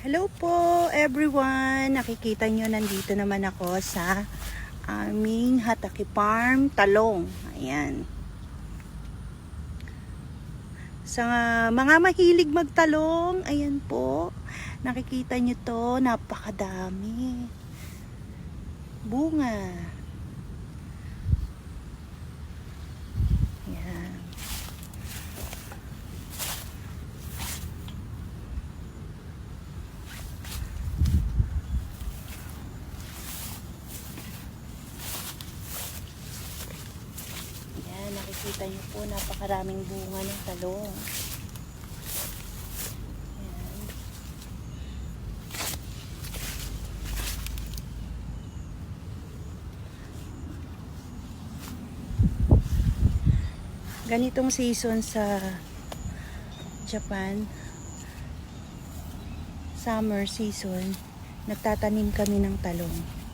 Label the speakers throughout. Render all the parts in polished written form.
Speaker 1: Hello po everyone! Nakikita nyo nandito naman ako sa aming Hataki Farm Talong. Ayan. Sa mga mahilig magtalong, ayan po. Nakikita nyo to, napakadami. Bunga. Ayan. Nakikita niyo po, napakaraming bunga ng talong. Ayan. Ganitong season sa Japan, summer season, nagtatanim kami ng talong.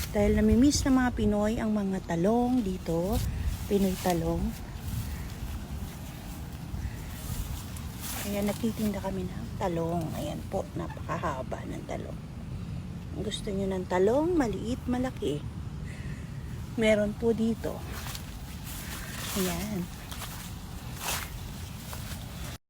Speaker 1: Dahil namimiss ng mga Pinoy ang mga talong dito, Pinoy talong. Kaya nagtitinda kami ng talong. Ayan po, napakahaba ng talong. Kung gusto nyo ng talong, maliit, malaki, meron po dito. Ayan.